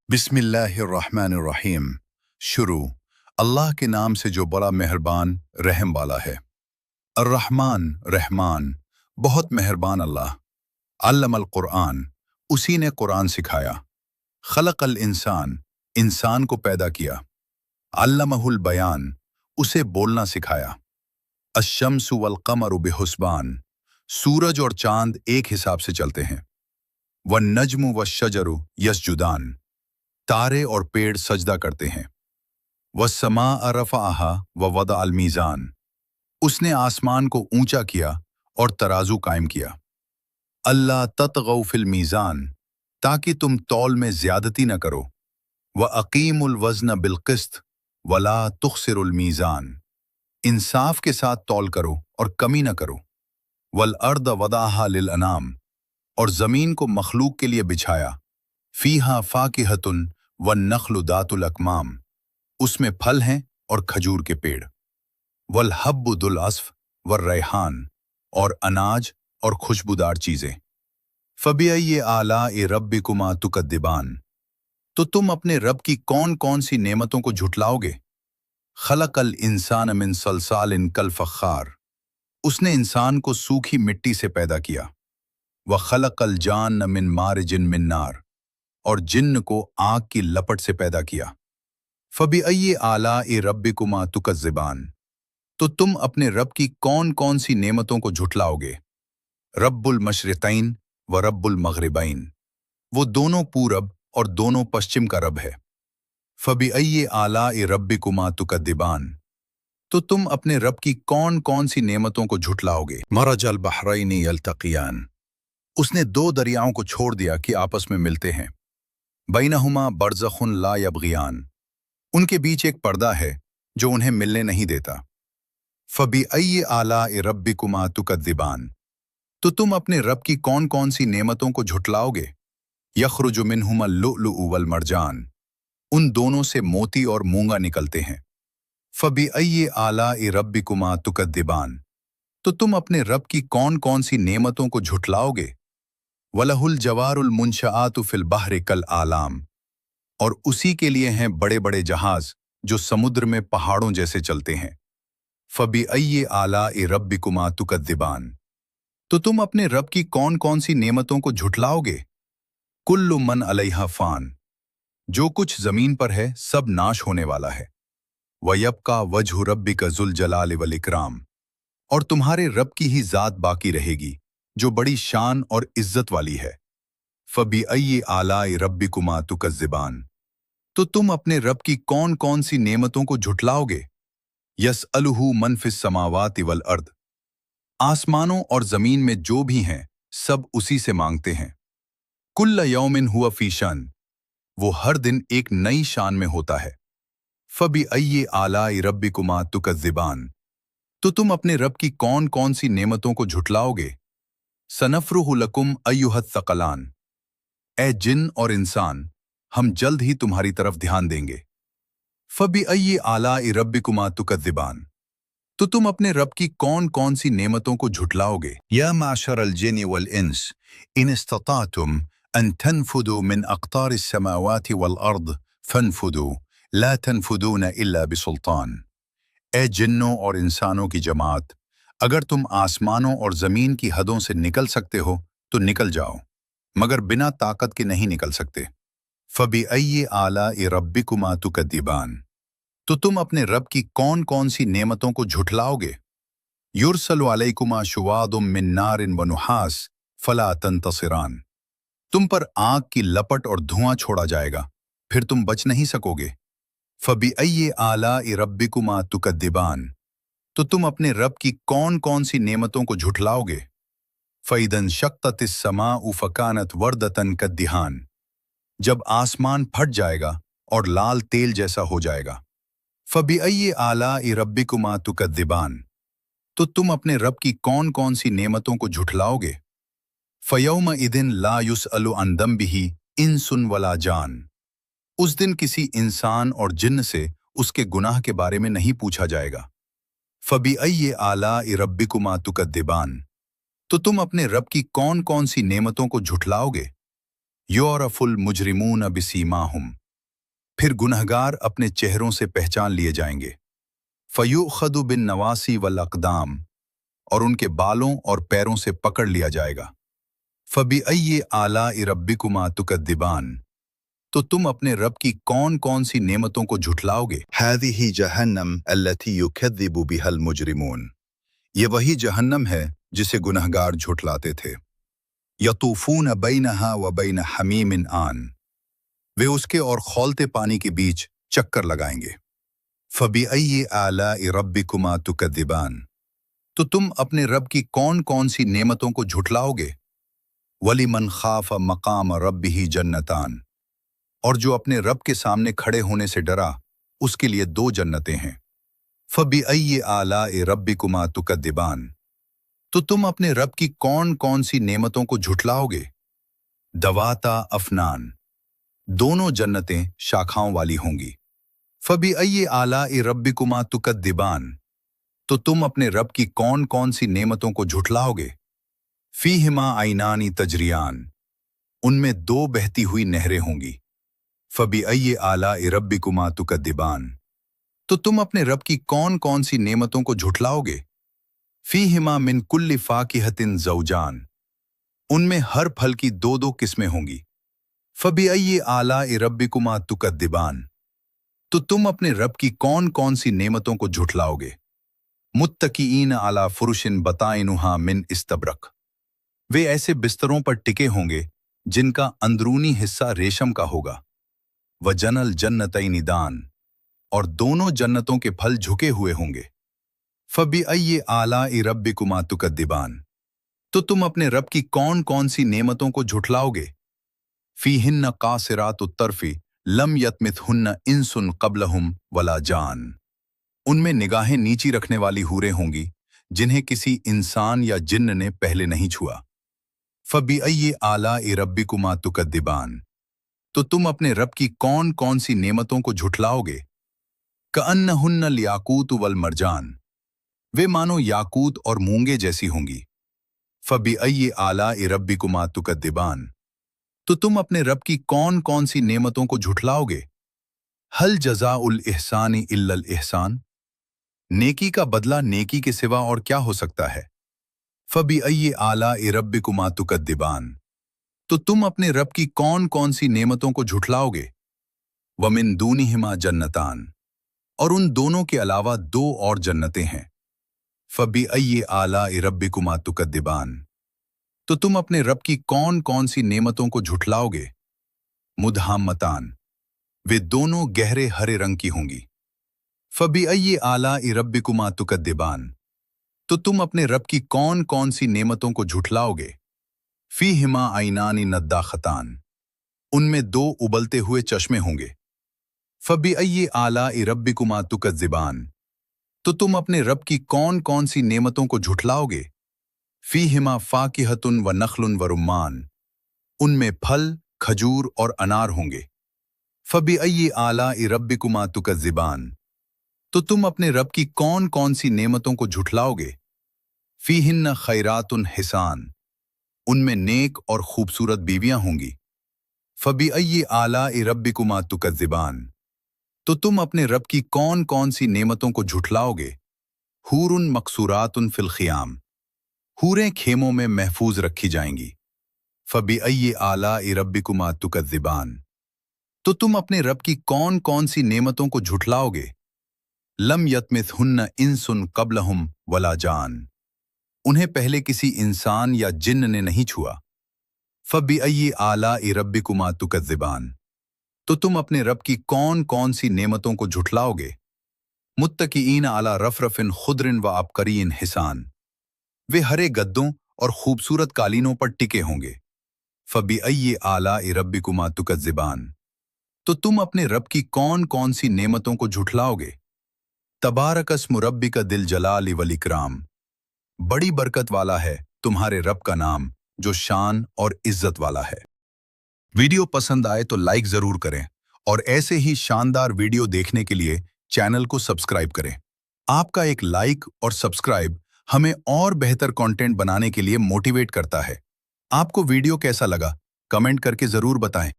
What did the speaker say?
बिस्मिल्लाहिर्रहमानिर्रहीम। शुरू अल्लाह के नाम से जो बड़ा मेहरबान रहम वाला है। अर्रहमान रहमान, बहुत मेहरबान अल्लाह। अल्लमल कुरान, उसी ने कुरान सिखाया। खलक़ल इंसान, इंसान को पैदा किया। अल्लमहुल बयान, उसे बोलना सिखाया। अश्शम्सु वल क़मरु बिहुस्बान, सूरज और चांद एक हिसाब से चलते हैं। वन्नज्मु वश्शजरु यस्जुदान, तारे और पेड़ सजदा करते हैं। वस्समाअ रफ़अहा व वदअल मीज़ान, उसने आसमान को ऊंचा किया और तराजू कायम किया। अल्ला ततगौ फिल मीज़ान, ताकि तुम तौल में ज्यादती न करो। व अकीमुल वज़न बिलक़िस्त वला तुख़सिरुल मीज़ान, इंसाफ के साथ तौल करो और कमी न करो। वल अर्द वदाहा लिल अनाम, और ज़मीन को मखलूक के लिए बिछाया। फ़ीहा फ़ाकिहतुन वन्नख्लु दातुल अकमाम, उसमें फल हैं और खजूर के पेड़। वल हब्बु दुल अस्फ वर रैहान, और अनाज और खुशबूदार चीज़ें। फ़बिअय्यि आलाइ रब्बिकुमा तुकद्दिबान, तो तुम अपने रब की कौन कौन सी नेमतों को झुटलाओगे। खलक़ल इंसान मिन सलसालिन कल फ़ख़्ख़ार, उसने इंसान को सूखी मिट्टी से पैदा किया। व खलक़ल जान्न मिन मारिजिन मिन नार, और जिन्न को आग की लपट से पैदा किया। फ़बिअय्यि आलाइ रब्बिकुमा तुकज़्ज़िबान, तो तुम अपने रब की कौन कौन सी नेमतों को झुटलाओगे। रब्बुल मशरिक़ैन व रब्बुल मग़रिबैन, वो दोनों पूरब और दोनों पश्चिम का रब है। फ़बिअय्यि आलाइ रब्बिकुमा तुकद्दिबान, तो तुम अपने रब की कौन कौन सी नेमतों को झुटलाओगे। मरजल बहरैनि यल्तक़ियान, उसने दो दरियाओं को छोड़ दिया कि आपस में मिलते हैं। बैनहुमा बरज़ख़ुन ला यबग़ियान, उनके बीच एक पर्दा है जो उन्हें मिलने नहीं देता। फ़बिअय्यि आलाइ रब्बिकुमा तुकद्दिबान, तो तुम अपने रब की कौन कौन सी नेमतों को झुटलाओगे। यख़रुजु मिनहुमल लुअलुअ वल मरजान, उन दोनों से मोती और मूंगा निकलते हैं। फ़बिअय्यि आलाइ रब्बिकुमा तुकद्दिबान, तो तुम अपने रब की कौन कौन सी नेमतों को झुटलाओगे। वलहुल जवारुल मुनशआतु फिल बहरि कल आलाम, और उसी के लिए हैं बड़े बड़े जहाज जो समुद्र में पहाड़ों जैसे चलते हैं। फ़बिअय्यि आलाइ रब्बिकुमा तुकद्दिबान, तो तुम अपने रब की कौन कौन सी नेमतों को झुटलाओगे। कुल्लु मन अलैहा फ़ान, जो कुछ जमीन पर है सब नाश होने वाला है। वयब्का वजहु रब्बिका ज़ुल जलाल वल इकराम, और तुम्हारे रब की ही ज़ात बाकी रहेगी जो बड़ी शान और इज्जत वाली है। फ़बिअय्यि आलाइ रब्बिकुमा तुकज़्ज़िबान, तो तुम अपने रब की कौन कौन सी नेमतों को झुटलाओगे। यसअलुहु मन फिस समावाति वल अर्द, आसमानों और जमीन में जो भी हैं सब उसी से मांगते हैं। कुल्ल यौमिन हुआ फी शान, वो हर दिन एक नई शान में होता है। फ़बिअय्यि आलाइ रब्बिकुमा तुकज़्ज़िबान, तो तुम अपने रब की कौन कौन सी नेमतों को झुटलाओगे। सनफ़्रुहु लकुम अय्युहत थक़लान, ए जिन और इंसान, हम जल्द ही तुम्हारी तरफ ध्यान देंगे। फ़बिअय्यि आलाइ रब्बिकुमा तुकज़्ज़िबान, तो तुम अपने रब की कौन कौन सी नेमतों को झुटलाओगे। या माशरल जिन्नि वल इंस इन इस्तताअतुम अन तनफुदू मिन अक़तारिस समावाति वल अर्द फनफुदू ला तनफुदून इल्ला बिसुल्तान, ए जिन्नों और इंसानों की जमात, अगर तुम आसमानों और ज़मीन की हदों से निकल सकते हो तो निकल जाओ, मगर बिना ताकत के नहीं निकल सकते। फ़बिअय्यि आलाइ रब्बिकुमा तुकद्दिबान, तो तुम अपने रब की कौन कौन सी नेमतों को झुटलाओगे। युरसलु अलैकुमा शुवादुम मिन नारिन व नुहास फला तंतसिरान, तुम पर आग की लपट और धुआं छोड़ा जाएगा, फिर तुम बच नहीं सकोगे। फ़बिअय्यि आलाइ रब्बिकुमा तुकद्दिबान, तो तुम अपने रब की कौन कौन सी नेमतों को झुटलाओगे। फ़इदन शक़्क़तिस समाउ फ़कानत वर्दतन कद्दिहान, जब आसमान फट जाएगा और लाल तेल जैसा हो जाएगा। फ़बिअय्यि आलाइ रब्बिकुमा तुकद्दिबान, तो तुम अपने रब की कौन कौन सी नेमतों को झुटलाओगे। फ़यौमइज़िन ला युसअलु अन दम्बिही इंसुन वला जान, उस दिन किसी इंसान और जिन्न से उसके गुनाह के बारे में नहीं पूछा जाएगा। फ़बिअय्यि आलाइ रब्बिकुमा तुकद्दिबान, तो तुम अपने रब की कौन कौन सी नेमतों को झुटलाओगे। युअरफुल मुजरिमून बिसीमाहुम, फिर गुनहगार अपने चेहरों से पहचान लिए जाएंगे। फयुखदु बिन नवासी वल अक़दाम, और उनके बालों और पैरों से पकड़ लिया जाएगा। फबिअय्यि आलाइ रब्बिकुमा तुकद्दिबान, तो तुम अपने रब की कौन कौन सी नेमतों को झुठलाओगे। हादिही जहन्नम अल्लती युकद्दिबु बिहल मुजरिमून, ये वही जहन्नम है जिसे गुनहगार झुठलाते थे। यतूफून बैनहा व बैन हमीमिन आन, वे उसके और खौलते पानी के बीच चक्कर लगाएंगे। फबिअय्यि आलाइ रब्बिकुमा तुकद्दिबान, तो तुम अपने रब की कौन कौन सी नेमतों को झुठलाओगे। वलिमन खाफ मकाम रब्बिही जन्नतान, और जो अपने रब के सामने खड़े होने से डरा उसके लिए 2 जन्नतें हैं। फबिअय्यि आलाइ रब्बिकुमा तुकद्दिबान, तो तुम अपने रब की कौन कौन सी नेमतों को झुठलाओगे। दवाता अफनान, दोनों जन्नतें शाखाओं वाली होंगी। फबिअय्यि आलाइ रब्बिकुमा तुकद्दिबान, तो तुम अपने रब की कौन कौन सी नेमतों को झुठलाओगे। फीहिमा आइनानी तजरियान, उनमें 2 बहती हुई नहरें होंगी। फबिअय्यि आलाइ रब्बिकुमा तुकद्दिबान, तो तुम अपने रब की कौन कौन सी नेमतों को झुठलाओगे। फीहिमा मिन कुल्लि फाकिहतिन ज़ौजान, उनमें हर फल की 2-2 किस्में होंगी। फबिअय्यि आलाइ रब्बिकुमा तुकद्दिबान, तो तुम अपने रब की कौन कौन सी नेमतों को झुठलाओगे। मुत्तकीईन अला फुरुशिन बताइनुहा मिन इस्तबरक, वे ऐसे बिस्तरों पर टिके होंगे जिनका अंदरूनी हिस्सा रेशम का होगा। वजनल जन्नतैनि दान, और दोनों जन्नतों के फल झुके हुए होंगे। फबिअय्यि आलाइ रब्बिकुमा तुकद्दिबान, तो तुम अपने रब की कौन कौन सी नेमतों को झुठलाओगे। फीहिन्न कासिरातुत तर्फी लम यतमिथहुन्न इंसुन क़ब्लहुम वला जान, उनमें निगाहें नीची रखने वाली हूरें होंगी जिन्हें किसी इंसान या जिन्न ने पहले नहीं छुआ। फबिअय्यि आलाइ रब्बिकुमा तुकद्दिबान, तो तुम अपने रब की कौन कौन सी नेमतों को झुठलाओगे। कअन्नहुन्नल याकूत वल मरजान, वे मानो याकूत और मूंगे जैसी होंगी। फबिअय्यि आलाइ रब्बिकुमा तुकद्दिबान, तो तुम अपने रब की कौन कौन सी नेमतों को झुठलाओगे। हल जज़ाउल इहसानी इल्लल इहसान, नेकी का बदला नेकी के सिवा और क्या हो सकता है। फबिअय्यि आलाइ रब्बिकुमा तुकद्दिबान, तो तुम अपने रब की कौन कौन सी नेमतों को झुठलाओगे। वमिन दूनिहिमा जन्नतान, और उन दोनों के अलावा 2 और जन्नतें हैं। फबिअय्यि आलाइ रब्बिकुमा तुकद्दिबान, तो तुम अपने रब की कौन कौन सी नेमतों को झुठलाओगे। मुदहाम्मतान, वे दोनों गहरे हरे रंग की होंगी। फबिअय्यि आलाइ रब्बिकुमा तुकद्दिबान, तो तुम अपने रब की कौन कौन सी नेमतों को झुठलाओगे। फीहिमा आइनानी नद्दाखतान, उनमें 2 उबलते हुए चश्मे होंगे। फबिअय्यि आलाइ रब्बिकुमा तुकद्दिबान, तो तुम अपने रब की कौन कौन सी नेमतों को झुठलाओगे। फीहिमा फाकिहतुन व नखलुन व रुम्मान, उनमें फल, खजूर और अनार होंगे। फबिअय्यि आलाइ रब्बिकुमा तुकद्दिबान, तो तुम अपने रब की कौन कौन सी नेमतों को झुठलाओगे। फीहिन्न खैरातुन हिसान, उनमें नेक और खूबसूरत बीवियां होंगी। फबिअय्यि आलाइ रब्बिकुमा तुकद्दिबान, तो तुम अपने रब की कौन कौन सी नेमतों को झुठलाओगे। हूरुन मकसूरातुन फिल खियाम, हूरें खेमों में महफूज रखी जाएंगी। फबिअय्यि आलाइ रब्बिकुमा तुकद्दिबान, तो तुम अपने रब की कौन कौन सी नेमतों को झुठलाओगे। लम यतमिथहुन्न इंसुन क़ब्लहुम वला जान, उन्हें पहले किसी इंसान या जिन्न ने नहीं छुआ। फबिअय्यि आलाइ रब्बिकुमा तुकद्दिबान, तो तुम अपने रब की कौन कौन सी नेमतों को झुठलाओगे। मुत्तकीईन अला रफरफिन खुद्रिन व अबकरीन हिसान, वे हरे गद्दों और खूबसूरत कालीनों पर टिके होंगे। फबिअय्यि आलाइ रब्बिकुमा तुकद्दिबान, तो तुम अपने रब की कौन कौन सी नेमतों को झुठलाओगे। तबारकस्मु रब्बिका दिल जलाली वल इकराम, बड़ी बरकत वाला है तुम्हारे रब का नाम जो शान और इज्जत वाला है। वीडियो पसंद आए तो लाइक जरूर करें और ऐसे ही शानदार वीडियो देखने के लिए चैनल को सब्सक्राइब करें। आपका एक लाइक और सब्सक्राइब हमें और बेहतर कंटेंट बनाने के लिए मोटिवेट करता है। आपको वीडियो कैसा लगा کمنٹ کر کے ضرور بتائیں۔